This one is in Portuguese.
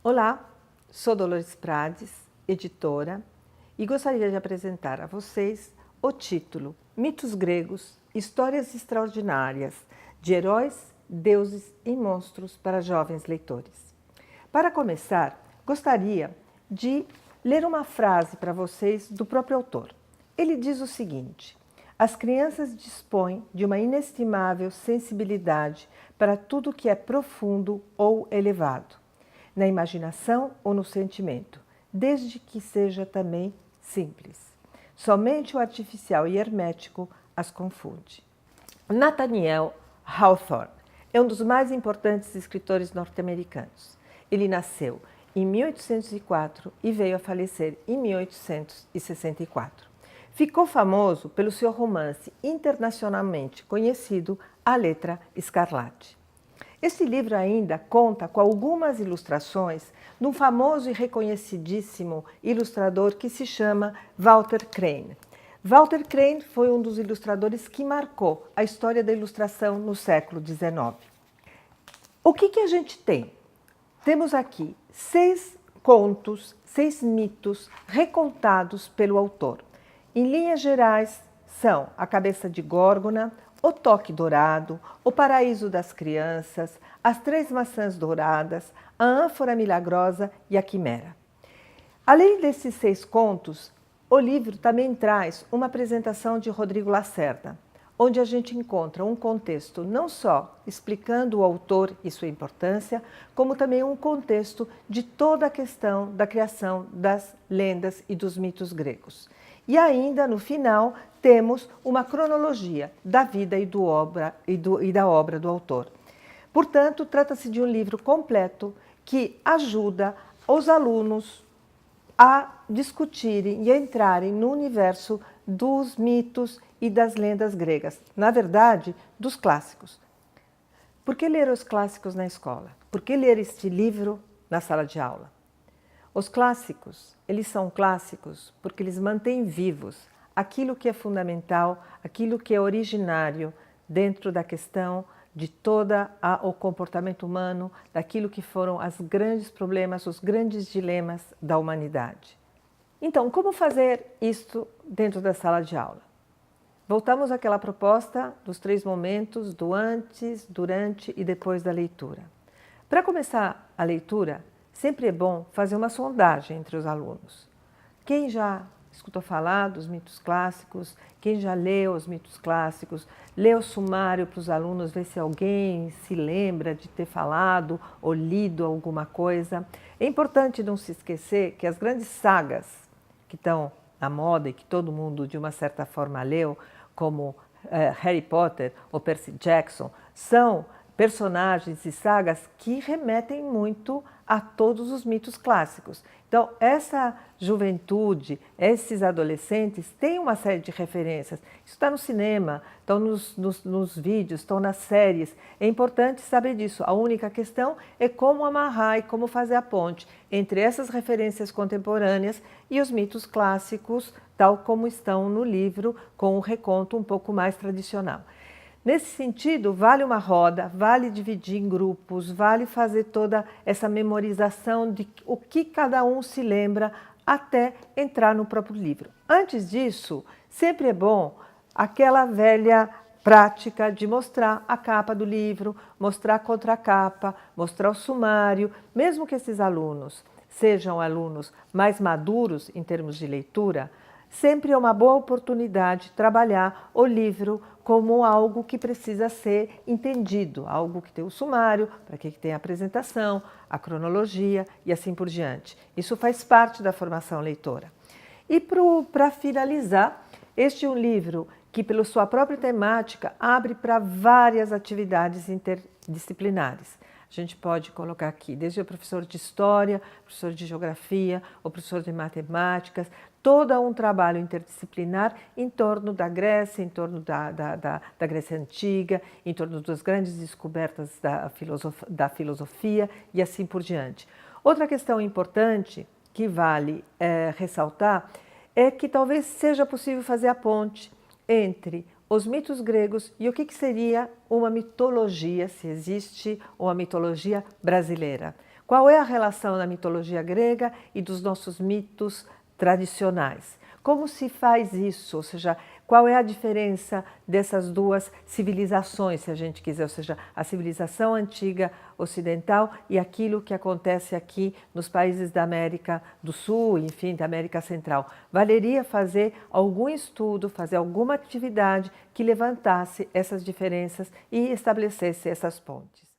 Olá, sou Dolores Prades, editora, e gostaria de apresentar a vocês o título Mitos Gregos, Histórias Extraordinárias de Heróis, Deuses e Monstros para Jovens Leitores. Para começar, gostaria de ler uma frase para vocês do próprio autor. Ele diz o seguinte: as crianças dispõem de uma inestimável sensibilidade para tudo que é profundo ou elevado, na imaginação ou no sentimento, desde que seja também simples. Somente o artificial e hermético as confunde. Nathaniel Hawthorne é um dos mais importantes escritores norte-americanos. Ele nasceu em 1804 e veio a falecer em 1864. Ficou famoso pelo seu romance internacionalmente conhecido A Letra Escarlate. Este livro ainda conta com algumas ilustrações de um famoso e reconhecidíssimo ilustrador que se chama Walter Crane. Walter Crane foi um dos ilustradores que marcou a história da ilustração no século XIX. O que a gente tem? Temos aqui 6 contos, 6 mitos recontados pelo autor. Em linhas gerais, são A Cabeça de Górgona, O Toque Dourado, O Paraíso das Crianças, As Três Maçãs Douradas, A Ânfora Milagrosa e A Quimera. Além desses 6 contos, o livro também traz uma apresentação de Rodrigo Lacerda, onde a gente encontra um contexto não só explicando o autor e sua importância, como também um contexto de toda a questão da criação das lendas e dos mitos gregos. E ainda, no final, temos uma cronologia da vida e da obra do autor. Portanto, trata-se de um livro completo que ajuda os alunos a discutirem e a entrarem no universo dos mitos e das lendas gregas. Na verdade, dos clássicos. Por que ler os clássicos na escola? Por que ler este livro na sala de aula? Os clássicos, eles são clássicos porque eles mantêm vivos aquilo que é fundamental, aquilo que é originário dentro da questão de todo o comportamento humano, daquilo que foram os grandes problemas, os grandes dilemas da humanidade. Então, como fazer isto dentro da sala de aula? Voltamos àquela proposta dos 3 momentos, do antes, durante e depois da leitura. Para começar a leitura, sempre é bom fazer uma sondagem entre os alunos. Quem já escutou falar dos mitos clássicos? Quem já leu os mitos clássicos? Lê o sumário para os alunos, ver se alguém se lembra de ter falado ou lido alguma coisa. É importante não se esquecer que as grandes sagas que estão na moda e que todo mundo de uma certa forma leu, como Harry Potter ou Percy Jackson, são personagens e sagas que remetem muito a todos os mitos clássicos. Então, essa juventude, esses adolescentes têm uma série de referências. Isso está no cinema, estão nos vídeos, estão nas séries. É importante saber disso. A única questão é como amarrar e como fazer a ponte entre essas referências contemporâneas e os mitos clássicos, tal como estão no livro, com um reconto um pouco mais tradicional. Nesse sentido, vale uma roda, vale dividir em grupos, vale fazer toda essa memorização de o que cada um se lembra até entrar no próprio livro. Antes disso, sempre é bom aquela velha prática de mostrar a capa do livro, mostrar a contracapa, mostrar o sumário, mesmo que esses alunos sejam alunos mais maduros em termos de leitura, sempre é uma boa oportunidade trabalhar o livro como algo que precisa ser entendido, algo que tem o sumário, para que tem a apresentação, a cronologia e assim por diante. Isso faz parte da formação leitora. E para finalizar, este é um livro que, pela sua própria temática, abre para várias atividades interdisciplinares. A gente pode colocar aqui desde o professor de História, professor de Geografia, o professor de Matemáticas, todo um trabalho interdisciplinar em torno da Grécia, em torno da Grécia Antiga, em torno das grandes descobertas da filosofia e assim por diante. Outra questão importante que vale ressaltar é que talvez seja possível fazer a ponte entre os mitos gregos e o que seria uma mitologia, se existe uma mitologia brasileira. Qual é a relação da mitologia grega e dos nossos mitos tradicionais? Como se faz isso? Ou seja, qual é a diferença dessas duas civilizações, se a gente quiser, ou seja, a civilização antiga ocidental e aquilo que acontece aqui nos países da América do Sul, enfim, da América Central. Valeria fazer algum estudo, fazer alguma atividade que levantasse essas diferenças e estabelecesse essas pontes.